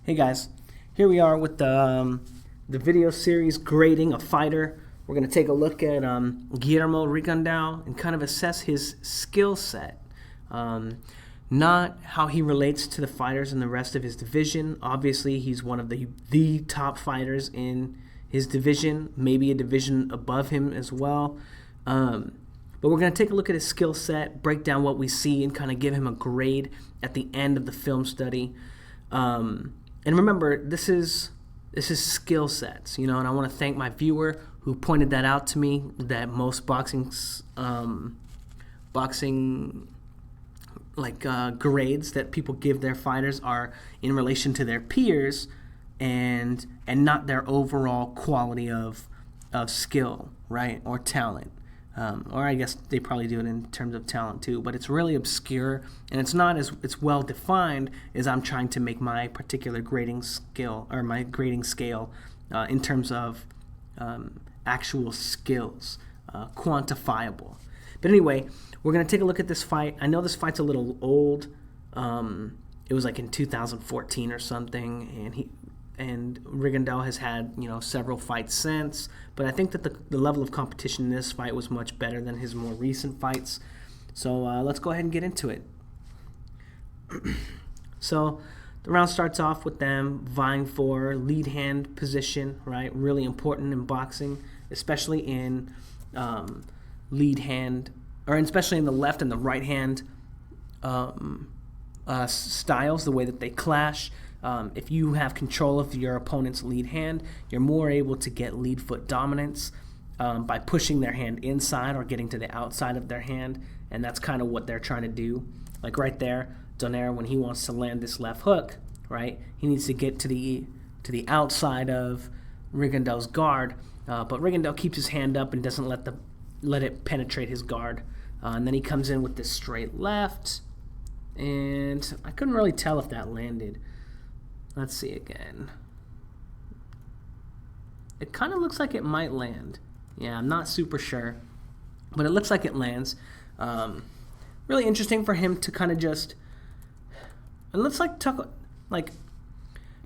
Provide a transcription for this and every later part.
Hey guys, here we are with the video series grading a fighter. We're going to take a look at Guillermo Rigondeaux and kind of assess his skill set. Not how he relates to the fighters in the rest of his division. Obviously, he's one of the top fighters in his division, maybe a division above him as well. But we're going to take a look at his skill set, break down what we see, and kind of give him a grade at the end of the film study. And remember, this is skill sets, you know, and I want to thank my viewer who pointed that out to me, that most boxing grades that people give their fighters are in relation to their peers and not their overall quality of skill, right, or talent. Or I guess they probably do it in terms of talent too, but it's really obscure and it's not as well defined as I'm trying to make my particular grading skill or my grading scale in terms of actual skills, quantifiable. But anyway, we're going to take a look at this fight. I know this fight's a little old. It was like in 2014 or something, and Rigondeaux has had, you know, several fights since, but I think that the level of competition in this fight was much better than his more recent fights. So let's go ahead and get into it. So the round starts off with them vying for lead hand position, right? Really important in boxing, especially in lead hand, or especially in the left and the right hand styles, the way that they clash. If you have control of your opponent's lead hand, you're more able to get lead foot dominance by pushing their hand inside or getting to the outside of their hand, and that's kind of what they're trying to do. Like right there, Donaire, when he wants to land this left hook, right, he needs to get to the outside of Rigondeaux's guard, but Rigondeaux keeps his hand up and doesn't let it penetrate his guard, and then he comes in with this straight left, and I couldn't really tell if that landed. Let's see again. It kind of looks like it might land. Yeah, I'm not super sure, but it looks like it lands. Really interesting for him to kind of just. It looks like,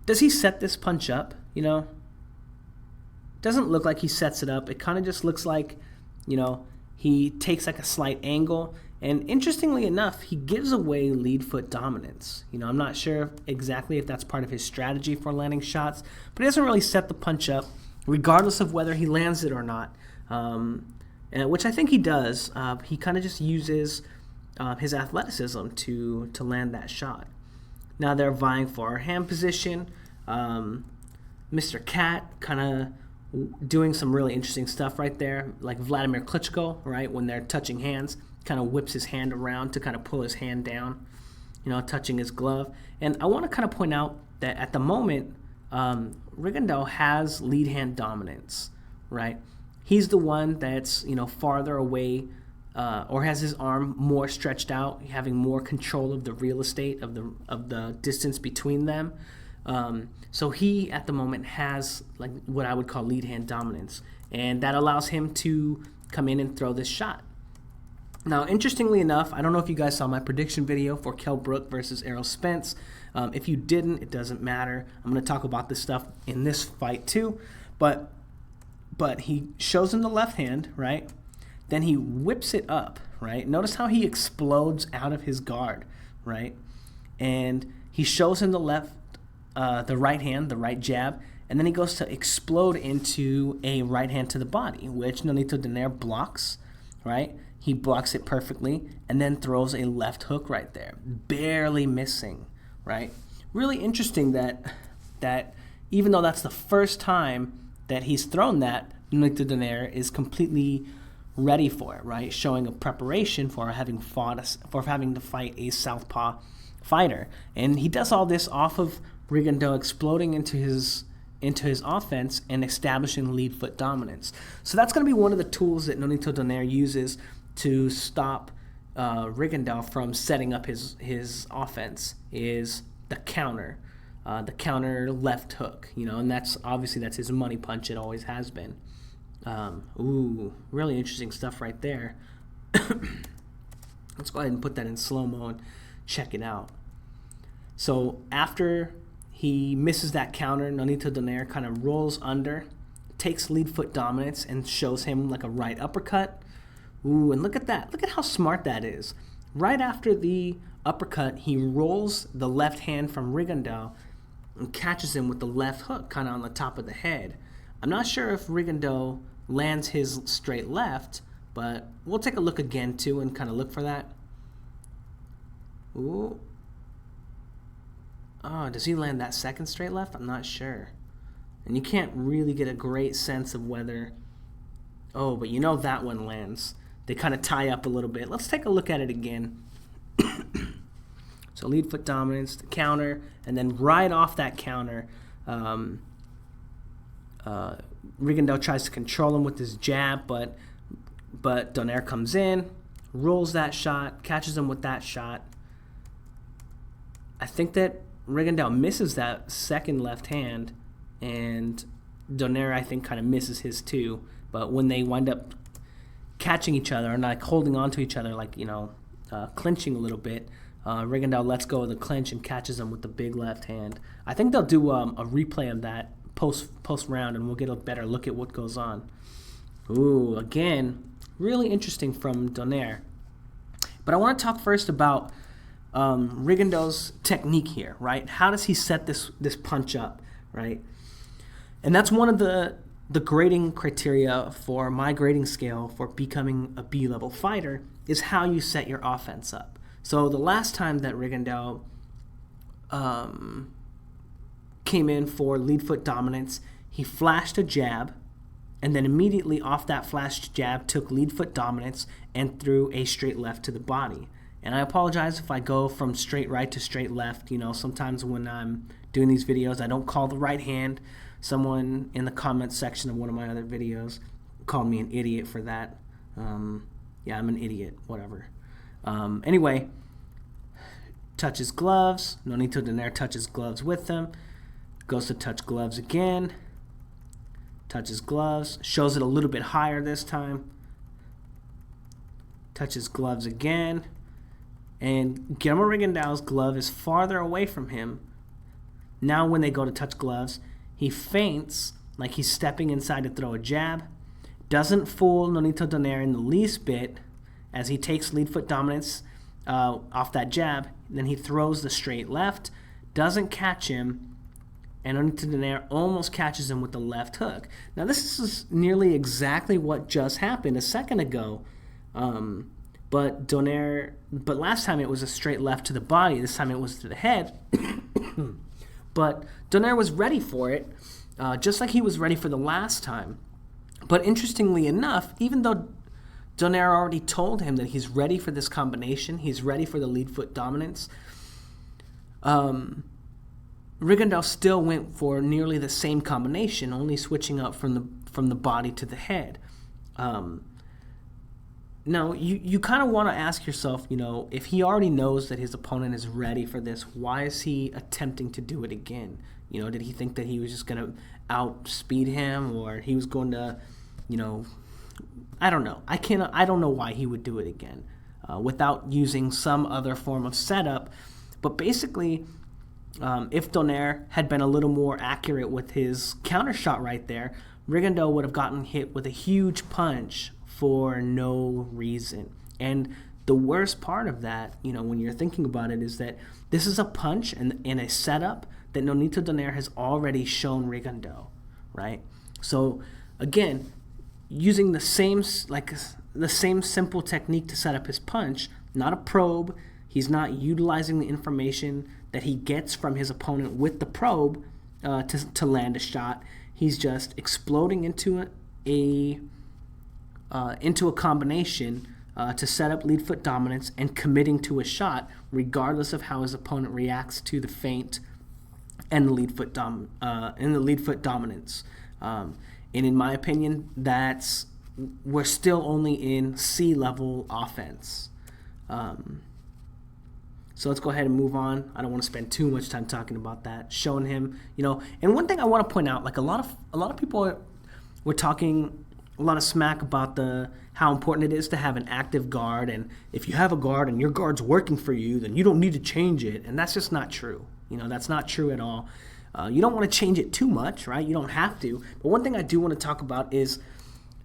does he set this punch up? You know, doesn't look like he sets it up. It kind of just looks like, you know, he takes like a slight angle. And interestingly enough, he gives away lead foot dominance. You know, I'm not sure exactly if that's part of his strategy for landing shots, but he doesn't really set the punch up, regardless of whether he lands it or not, which I think he does. He kind of just uses his athleticism to land that shot. Now they're vying for hand position. Mr. Cat kind of doing some really interesting stuff right there, like Vladimir Klitschko, right, when they're touching hands. Kind of whips his hand around to kind of pull his hand down, you know, touching his glove. And I want to kind of point out that at the moment, Rigondeaux has lead hand dominance, right? He's the one that's, you know, farther away or has his arm more stretched out, having more control of the real estate of the distance between them. So he, at the moment, has like what I would call lead hand dominance, and that allows him to come in and throw this shot. Now, interestingly enough, I don't know if you guys saw my prediction video for Kell Brook versus Errol Spence. If you didn't, it doesn't matter. I'm going to talk about this stuff in this fight too. But he shows him the left hand, right? Then he whips it up, right? Notice how he explodes out of his guard, right? And he shows him the right hand, the right jab, and then he goes to explode into a right hand to the body, which Nonito Donaire blocks, right? He blocks it perfectly and then throws a left hook right there, barely missing, right? Really interesting that even though that's the first time that he's thrown that, Nonito Donaire is completely ready for it, right? Showing a preparation for having to fight a southpaw fighter. And he does all this off of Rigondeaux exploding into his offense and establishing lead foot dominance. So that's going to be one of the tools that Nonito Donaire uses to stop Rigondeaux from setting up his offense, is the counter left hook, and that's his money punch. It always has been. Really interesting stuff right there. Let's go ahead and put that in slow-mo and check it out. So after he misses that counter, Nonito Donaire kind of rolls under, takes lead foot dominance, and shows him like a right uppercut. And look at that. Look at how smart that is. Right after the uppercut, he rolls the left hand from Rigondeaux and catches him with the left hook kind of on the top of the head. I'm not sure if Rigondeaux lands his straight left, but we'll take a look again too and kind of look for that. Ooh. Oh, does he land that second straight left? I'm not sure. And you can't really get a great sense of whether... Oh, but that one lands. They kind of tie up a little bit. Let's take a look at it again. So lead foot dominance, the counter, and then right off that counter, Rigondeaux tries to control him with his jab, but Donaire comes in, rolls that shot, catches him with that shot. I think that Rigondeaux misses that second left hand, and Donaire, I think, kind of misses his too. But when they wind up catching each other and like holding on to each other, like clinching a little bit, Rigondeaux lets go of the clinch and catches him with the big left hand. I think they'll do a replay of that post round, and we'll get a better look at what goes on. Again, really interesting from Donaire. But I want to talk first about Rigondeaux's technique here, right? How does he set this punch up, right? And that's one of the grading criteria for my grading scale for becoming a B-level fighter, is how you set your offense up. So the last time that Rigondeaux came in for lead foot dominance, he flashed a jab, and then immediately off that flashed jab took lead foot dominance and threw a straight left to the body. And I apologize if I go from straight right to straight left. Sometimes when I'm doing these videos, I don't call the right hand. Someone in the comments section of one of my other videos called me an idiot for that. Yeah, I'm an idiot, whatever. Anyway, touches gloves. Nonito Donaire touches gloves with him. Goes to touch gloves again. Touches gloves. Shows it a little bit higher this time. Touches gloves again. And Guillermo Rigondeaux's glove is farther away from him. Now when they go to touch gloves, he feints like he's stepping inside to throw a jab. Doesn't fool Nonito Donaire in the least bit as he takes lead foot dominance off that jab. Then he throws the straight left. Doesn't catch him. And Nonito Donaire almost catches him with the left hook. Now this is nearly exactly what just happened a second ago. But last time it was a straight left to the body. This time it was to the head. But Donaire was ready for it, just like he was ready for the last time. But interestingly enough, even though Donaire already told him that he's ready for this combination, he's ready for the lead foot dominance, Rigondeaux still went for nearly the same combination, only switching up from the body to the head. Now, you kind of want to ask yourself, if he already knows that his opponent is ready for this, why is he attempting to do it again? Did he think that he was just going to outspeed him, or he was going to, I don't know. I don't know why he would do it again without using some other form of setup. But basically, if Donaire had been a little more accurate with his counter shot right there, Rigondeaux would have gotten hit with a huge punch for no reason. And the worst part of that, when you're thinking about it, is that this is a punch and a setup that Nonito Donaire has already shown Rigondeaux, right? So again, using the same simple technique to set up his punch, not a probe. He's not utilizing the information that he gets from his opponent with the probe to land a shot. He's just exploding into a combination to set up lead foot dominance and committing to a shot regardless of how his opponent reacts to the feint and the lead foot dominance. And in my opinion, we're still only in C-level offense. So let's go ahead and move on. I don't want to spend too much time talking about that. Showing him, and one thing I want to point out, like a lot of people were talking a lot of smack about how important it is to have an active guard, and if you have a guard and your guard's working for you, then you don't need to change it, and that's just not true. That's not true at all. You don't want to change it too much, right? You don't have to. But one thing I do want to talk about is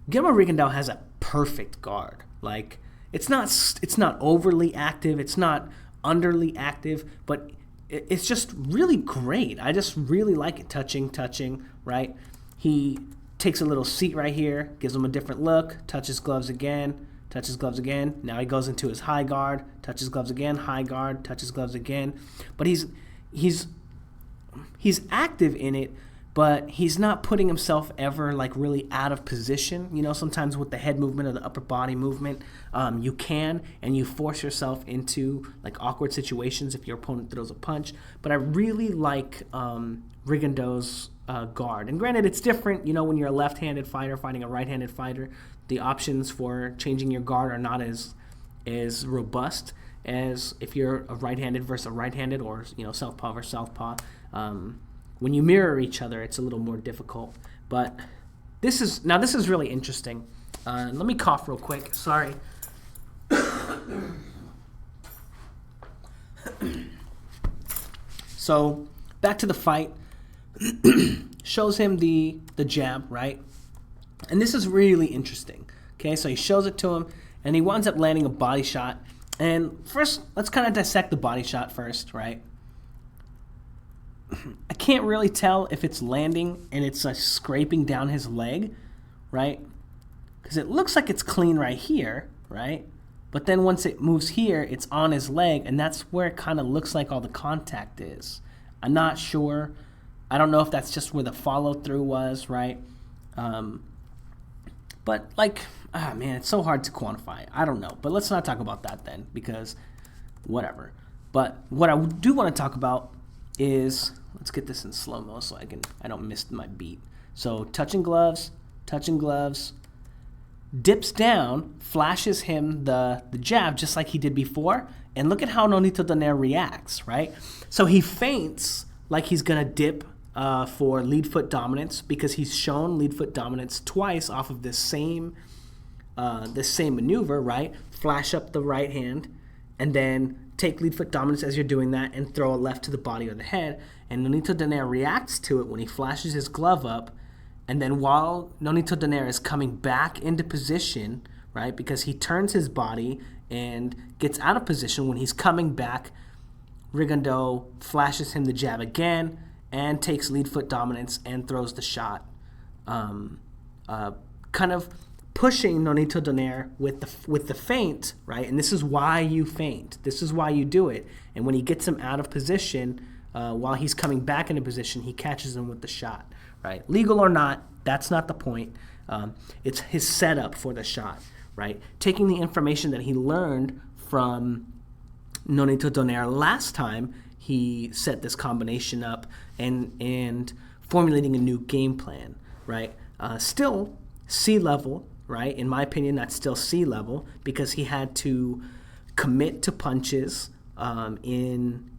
Guillermo Rigondeaux has a perfect guard. Like it's not overly active. It's not underly active, but it's just really great. I just really like it. Touching, right? He takes a little seat right here, gives him a different look, touches gloves again. Now he goes into his high guard, touches gloves again, high guard, touches gloves again. But he's active in it, but he's not putting himself ever like really out of position. Sometimes with the head movement or the upper body movement, you can, and you force yourself into like awkward situations if your opponent throws a punch. But I really like Rigondeaux's guard. And granted, it's different, when you're a left-handed fighter fighting a right-handed fighter. The options for changing your guard are not as robust as if you're a right-handed versus a right-handed, or southpaw versus southpaw. When you mirror each other, it's a little more difficult. But this is really interesting. Let me cough real quick. Sorry. So back to the fight. Shows him the jab, right? And this is really interesting. Okay, so he shows it to him, and he winds up landing a body shot. And first, let's kind of dissect the body shot first, right? I can't really tell if it's landing and it's scraping down his leg, right? Because it looks like it's clean right here, right? But then once it moves here, it's on his leg, and that's where it kind of looks like all the contact is. I'm not sure. I don't know if that's just where the follow-through was, right? But, man, it's so hard to quantify. I don't know. But let's not talk about that then, because whatever. But what I do want to talk about is, let's get this in slow-mo so I don't miss my beat. So touching gloves, dips down, flashes him the jab just like he did before, and look at how Nonito Donaire reacts, right? So he feints like he's going to dip for lead foot dominance, because he's shown lead foot dominance twice off of this same maneuver, right? Flash up the right hand, and then take lead foot dominance as you're doing that, and throw a left to the body or the head. And Nonito Donaire reacts to it when he flashes his glove up, and then while Nonito Donaire is coming back into position, right, because he turns his body and gets out of position when he's coming back, Rigondeaux flashes him the jab again and takes lead foot dominance and throws the shot, kind of pushing Nonito Donaire with the feint, right? And this is why you feint. This is why you do it. And when he gets him out of position, while he's coming back into position, he catches him with the shot, right? Legal or not, that's not the point. It's his setup for the shot, right? Taking the information that he learned from Nonito Donaire last time he set this combination up, and formulating a new game plan, right? Still C-level, right? In my opinion, that's still C-level, because he had to commit to punches in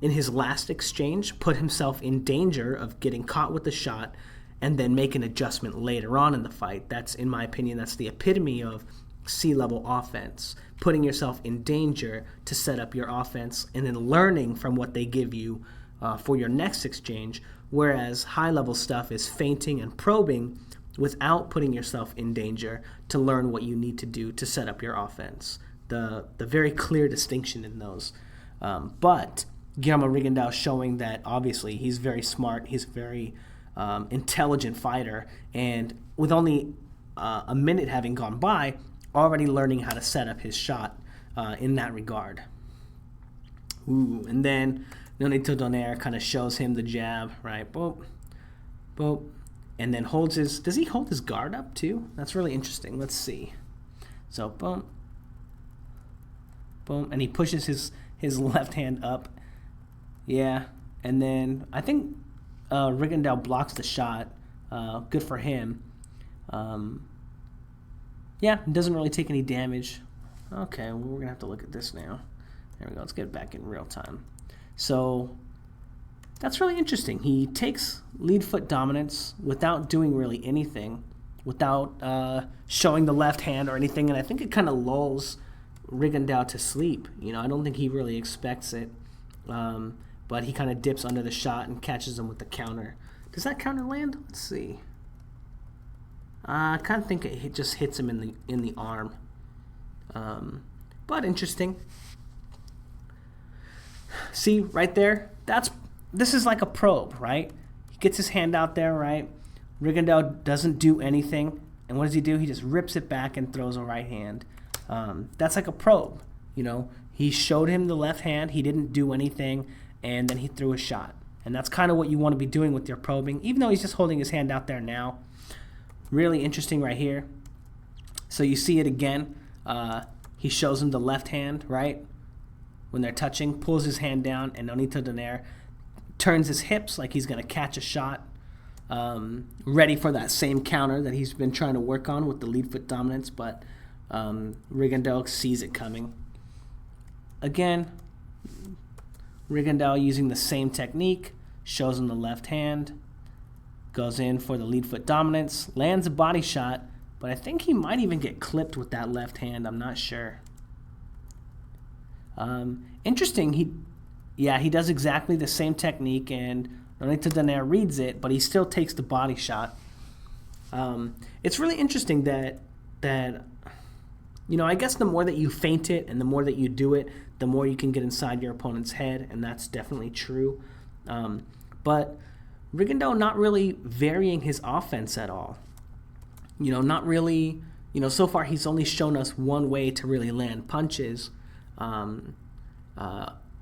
his last exchange, put himself in danger of getting caught with the shot, and then make an adjustment later on in the fight. That's, in my opinion, that's the epitome of C-level offense, putting yourself in danger to set up your offense, and then learning from what they give you for your next exchange, whereas high-level stuff is feinting and probing without putting yourself in danger to learn what you need to do to set up your offense. The very clear distinction in those. But Guillermo Rigondeaux showing that obviously he's very smart, he's a very intelligent fighter, and with only a minute having gone by, already learning how to set up his shot in that regard. Ooh, and then Nonito Donaire kind of shows him the jab, right? Boop, boop, and then holds his. Does he hold his guard up too? That's really interesting. Let's see. So boom, boom, and he pushes his left hand up. Yeah, and then I think Rigondeaux blocks the shot. Good for him. Yeah, doesn't really take any damage. Okay, well, we're going to have to look at this now. There we go. Let's get it back in real time. So that's really interesting. He takes lead foot dominance without doing really anything, without showing the left hand or anything, and I think it kind of lulls Rigondeaux to sleep. You know, I don't think he really expects it, but he kind of dips under the shot and catches him with the counter. Does that counter land? Let's see. I kind of think it just hits him in the arm, but interesting. See right there? This is like a probe, right? He gets his hand out there, right? Rigondeaux doesn't do anything, and what does he do? He just rips it back and throws a right hand. That's like a probe, you know. He showed him the left hand, he didn't do anything, and then he threw a shot. And that's kind of what you want to be doing with your probing, even though he's just holding his hand out there now. Really interesting right here. So you see it again. He shows him the left hand, right? When they're touching, pulls his hand down, and Nonito Donaire turns his hips like he's going to catch a shot, ready for that same counter that he's been trying to work on with the lead foot dominance, but Rigondeaux sees it coming. Again, Rigondeaux using the same technique, shows him the left hand, goes in for the lead foot dominance, lands a body shot, but I think he might even get clipped with that left hand. I'm not sure. Interesting. He does exactly the same technique, and Nonito Donaire reads it, but he still takes the body shot. It's really interesting that you know, I guess the more that you feint it and the more that you do it, the more you can get inside your opponent's head, and that's definitely true. But Rigondeaux not really varying his offense at all. You know, not really, you know, so far he's only shown us one way to really land punches off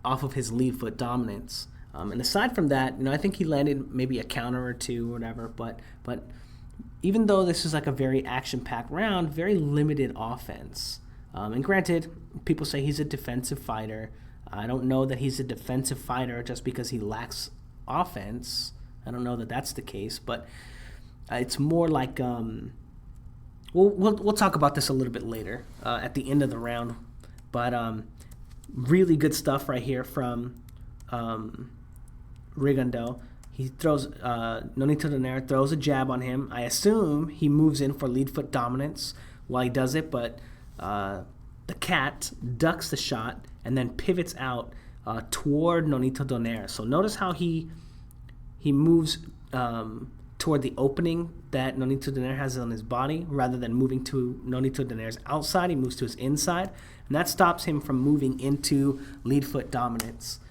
of his lead foot dominance. And aside from that, you know, I think he landed maybe a counter or two or whatever, but even though this is like a very action-packed round, very limited offense. And granted, people say he's a defensive fighter. I don't know that he's a defensive fighter just because he lacks offense. I don't know that that's the case, but it's more like we'll talk about this a little bit later at the end of the round. But really good stuff right here from Rigondeaux. He throws Nonito Donaire throws a jab on him. I assume he moves in for lead foot dominance while he does it, but the cat ducks the shot and then pivots out toward Nonito Donaire. So notice how he moves toward the opening that Nonito Donaire has on his body rather than moving to Nonito Donaire's outside. He moves to his inside, and that stops him from moving into lead foot dominance.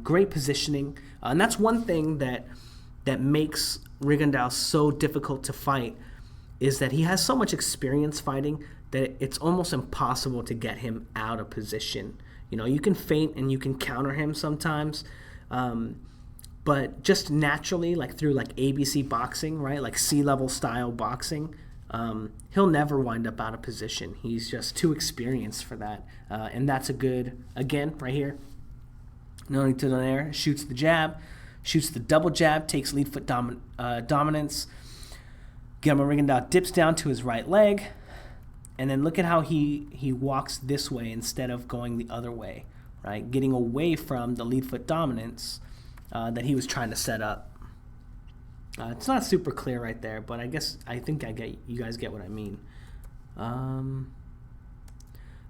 Great positioning, and that's one thing that makes Rigondeaux so difficult to fight, is that he has so much experience fighting that it's almost impossible to get him out of position. You know, you can feint and you can counter him sometimes, but just naturally, like through like ABC boxing, right, like C-level style boxing, he'll never wind up out of position. He's just too experienced for that, and that's a good, again, right here. Nonito Donaire shoots the jab, shoots the double jab, takes lead foot dominance. Guillermo Rigondeaux dips down to his right leg, and then look at how he walks this way instead of going the other way, right? Getting away from the lead foot dominance that he was trying to set up. It's not super clear right there, but I think you guys get what I mean.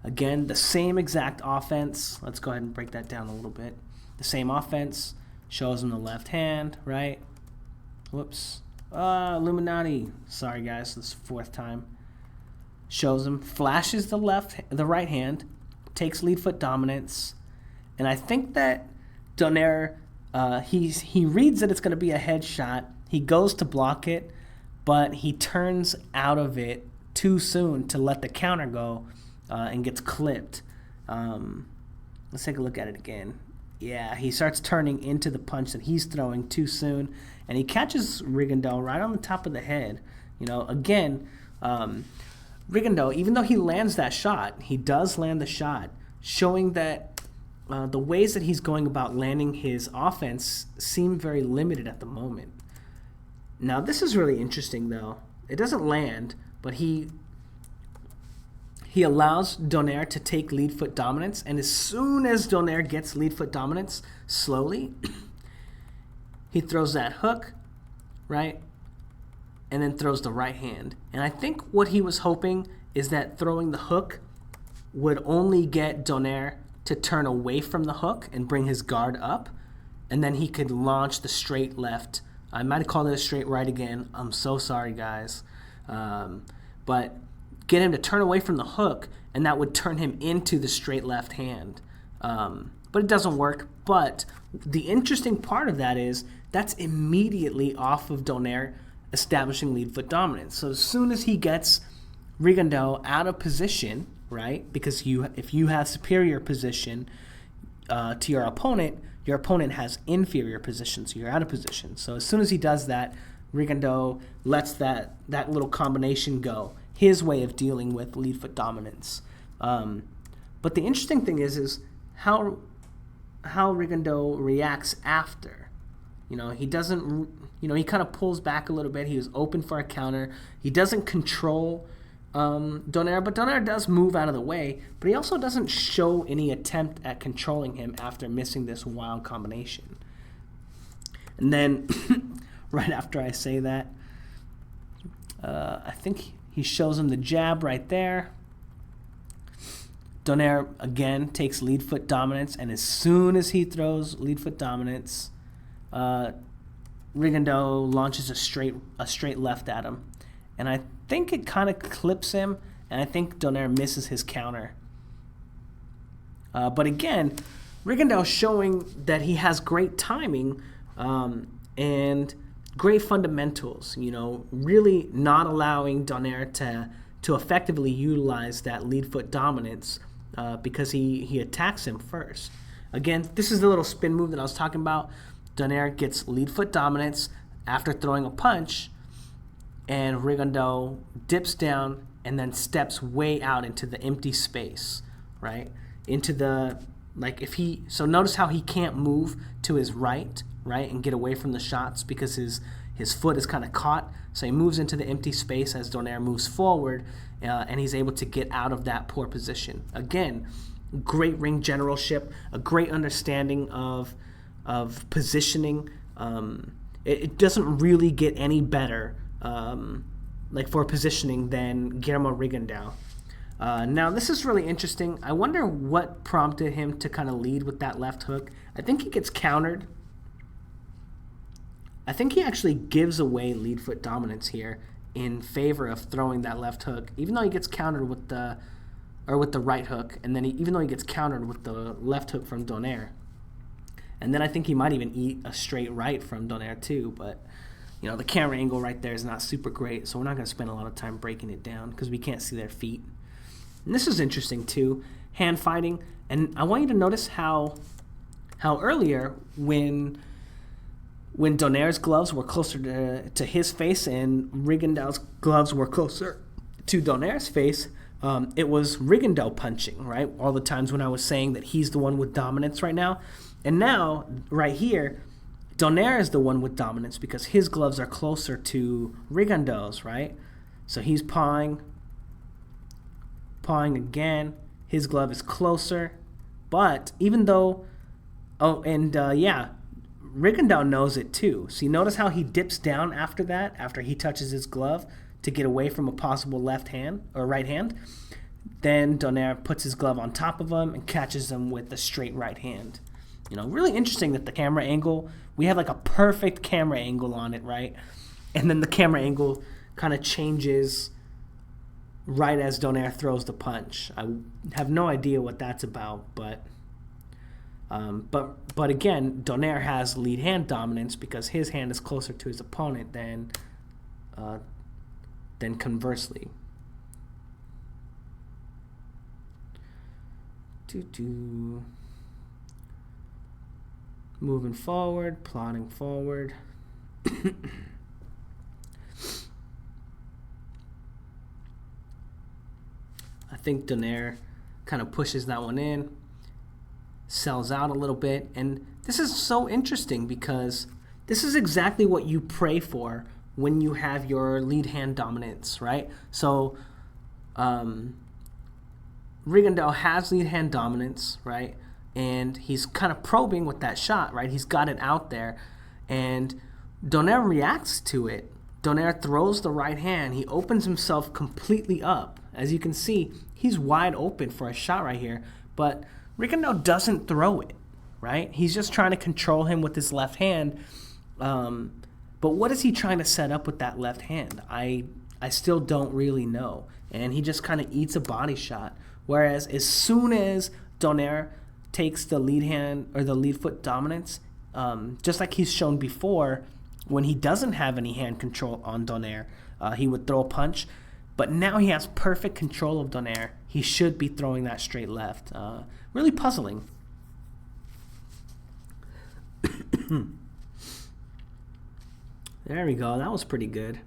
Again, the same exact offense. Let's go ahead and break that down a little bit. The same offense, shows him the left hand, right? Whoops. Illuminati. Sorry, guys, this is the fourth time. Shows him, flashes the right hand, takes lead foot dominance, and I think that Donaire, he reads that it's going to be a headshot. He goes to block it, but he turns out of it too soon to let the counter go. And gets clipped. Let's take a look at it again. Yeah, he starts turning into the punch that he's throwing too soon, and he catches Rigondeaux right on the top of the head. You know, again, Rigondeaux, even though he lands that shot, he does land the shot, showing that the ways that he's going about landing his offense seem very limited at the moment. Now, this is really interesting, though. It doesn't land, but he allows Donaire to take lead foot dominance, and as soon as Donaire gets lead foot dominance, slowly, he throws that hook, right, and then throws the right hand. And I think what he was hoping is that throwing the hook would only get Donaire to turn away from the hook and bring his guard up, and then he could launch the straight left. I might have called it a straight right again. I'm so sorry, guys. But get him to turn away from the hook, and that would turn him into the straight left hand. But it doesn't work. But the interesting part of that is that's immediately off of Donaire establishing lead foot dominance. So as soon as he gets Rigondeaux out of position, right, because if you have superior position to your opponent has inferior position, so you're out of position. So as soon as he does that, Rigondeaux lets that little combination go, his way of dealing with lead foot dominance. But the interesting thing is how Rigondeaux reacts after. He doesn't, he kind of pulls back a little bit. He was open for a counter. He doesn't control Donaire, but Donaire does move out of the way, but he also doesn't show any attempt at controlling him after missing this wild combination. And then, right after I say that, I think he shows him the jab right there. Donaire, again, takes lead foot dominance, and as soon as he throws lead foot dominance, Rigondeaux launches a straight left at him. And I think it kind of clips him, and I think Donaire misses his counter. But again, Rigondeaux showing that he has great timing and great fundamentals, really not allowing Donaire to effectively utilize that lead foot dominance because he attacks him first. Again, this is the little spin move that I was talking about. Donaire gets lead foot dominance after throwing a punch, and Rigondeaux dips down and then steps way out into the empty space, right? So notice how he can't move to his right, and get away from the shots because his foot is kind of caught. So he moves into the empty space as Donaire moves forward, and he's able to get out of that poor position. Again, great ring generalship, a great understanding of positioning. It doesn't really get any better for positioning than Guillermo Rigondeaux. Now, this is really interesting. I wonder what prompted him to kind of lead with that left hook. I think he gets countered. I think he actually gives away lead foot dominance here in favor of throwing that left hook, even though he gets countered with the right hook, and then even though he gets countered with the left hook from Donaire. And then I think he might even eat a straight right from Donaire too, but the camera angle right there is not super great, so we're not going to spend a lot of time breaking it down because we can't see their feet. And this is interesting too, hand fighting. And I want you to notice how earlier when Donaire's gloves were closer to his face and Rigondeaux's gloves were closer to Donaire's face, it was Rigondeaux punching, right? All the times when I was saying that he's the one with dominance right now. And now, right here, Donaire is the one with dominance because his gloves are closer to Rigondeaux's, right? So he's pawing again. His glove is closer. But even though, Rigondeaux knows it too. So you notice how he dips down after that, after he touches his glove to get away from a possible left hand or right hand. Then Donaire puts his glove on top of him and catches him with the straight right hand. Really interesting that the camera angle, we have like a perfect camera angle on it, right? And then the camera angle kind of changes right as Donaire throws the punch. I have no idea what that's about, but again, Donaire has lead hand dominance because his hand is closer to his opponent than conversely. Moving forward, plodding forward. think Donaire kind of pushes that one in, sells out a little bit. And this is so interesting because this is exactly what you pray for when you have your lead hand dominance, right? So Rigondeaux has lead hand dominance, right? And he's kind of probing with that shot, right? He's got it out there. And Donaire reacts to it. Donaire throws the right hand. He opens himself completely up. As you can see, he's wide open for a shot right here. But Rigondeaux doesn't throw it, right? He's just trying to control him with his left hand. But what is he trying to set up with that left hand? I still don't really know. And he just kind of eats a body shot. Whereas as soon as Donaire takes the lead hand or the lead foot dominance, just like he's shown before, when he doesn't have any hand control on Donaire, he would throw a punch. But now he has perfect control of Donaire. He should be throwing that straight left. Really puzzling. There we go. That was pretty good.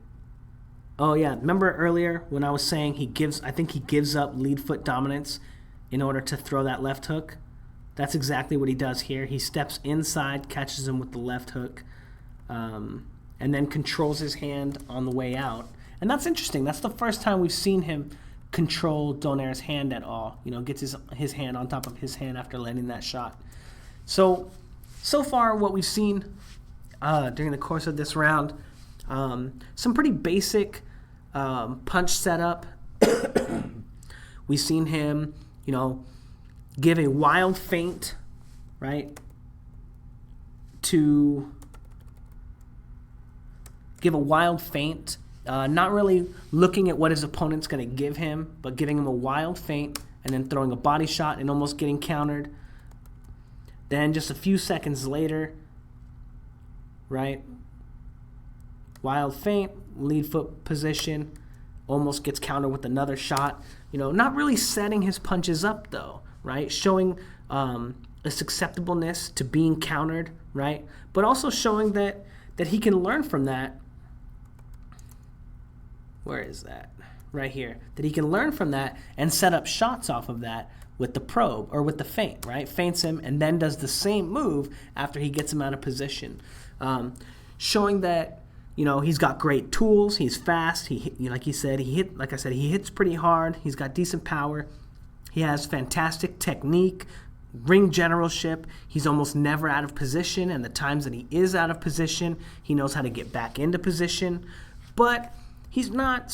Oh yeah, remember earlier when I was saying I think he gives up lead foot dominance in order to throw that left hook? That's exactly what he does here. He steps inside, catches him with the left hook, and then controls his hand on the way out. And that's interesting. That's the first time we've seen him control Donaire's hand at all. You know, gets his hand on top of his hand after landing that shot. So far what we've seen during the course of this round, some pretty basic punch setup. We've seen him, give a wild feint, right? Not really looking at what his opponent's going to give him, but giving him a wild feint and then throwing a body shot and almost getting countered. Then just a few seconds later, right? Wild feint, lead foot position, almost gets countered with another shot. Not really setting his punches up though, right? Showing a susceptibleness to being countered, right? But also showing that he can learn from that. Where is that? Right here. That he can learn from that and set up shots off of that with the probe or with the feint, right? Feints him and then does the same move after he gets him out of position. Showing that, he's got great tools. He's fast. He hits pretty hard. He's got decent power. He has fantastic technique, ring generalship. He's almost never out of position, and the times that he is out of position, he knows how to get back into position. But he's not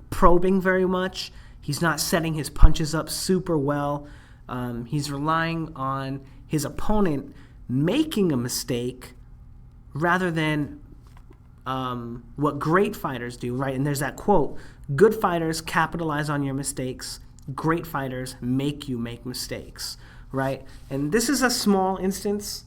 probing very much. He's not setting his punches up super well. He's relying on his opponent making a mistake rather than what great fighters do, right? And there's that quote, good fighters capitalize on your mistakes. Great fighters make you make mistakes, right? And this is a small instance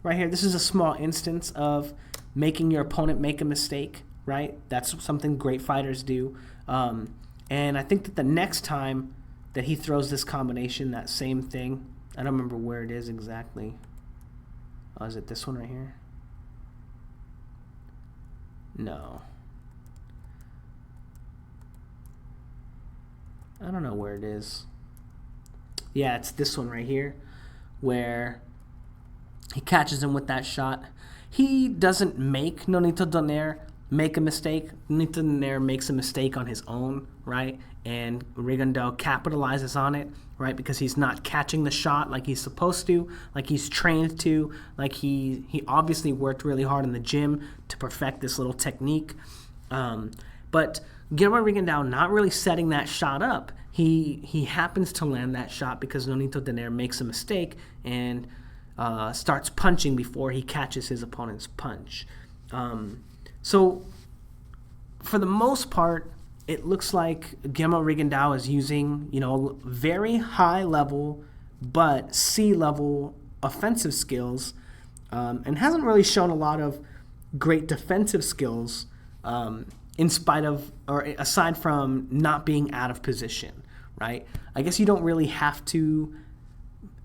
right here. This is a small instance of making your opponent make a mistake, right? That's something great fighters do. And I think that the next time that he throws this combination, that same thing, I don't remember where it is exactly. Oh, is it this one right here? No. I don't know where it is. Yeah, it's this one right here where he catches him with that shot. He doesn't make Nonito Donaire make a mistake. Nonito Donaire makes a mistake on his own, right? And Rigondeaux capitalizes on it, right? Because he's not catching the shot like he's supposed to, like he's trained to, like he obviously worked really hard in the gym to perfect this little technique. But Guillermo Rigondeaux not really setting that shot up. He happens to land that shot because Nonito Donaire makes a mistake and starts punching before he catches his opponent's punch. So for the most part, it looks like Guillermo Rigondeaux is using, very high level but C-level offensive skills, and hasn't really shown a lot of great defensive skills, in spite of or aside from not being out of position, right? I guess you don't really have to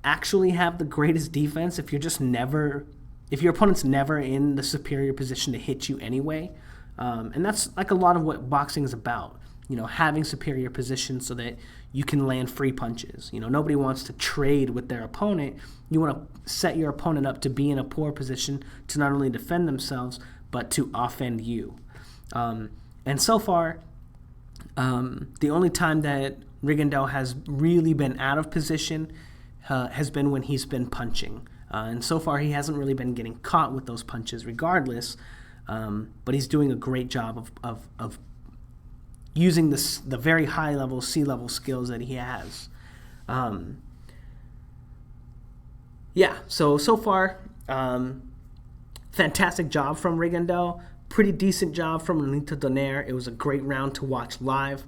actually have the greatest defense if your opponent's never in the superior position to hit you anyway. And that's like a lot of what boxing is about. having superior position so that you can land free punches. Nobody wants to trade with their opponent. You want to set your opponent up to be in a poor position to not only defend themselves, but to offend you. And so far, the only time that Rigondeaux has really been out of position has been when he's been punching. And so far, he hasn't really been getting caught with those punches regardless, but he's doing a great job of using the very high-level, C-level skills that he has. So far, fantastic job from Rigondeaux. Pretty decent job from Nonito Donaire. It was a great round to watch live.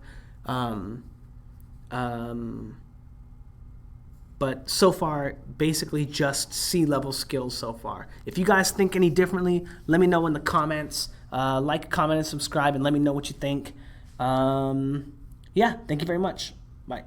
But so far, basically just C-level skills so far. If you guys think any differently, let me know in the comments. Like, comment, and subscribe, and let me know what you think. Thank you very much. Bye.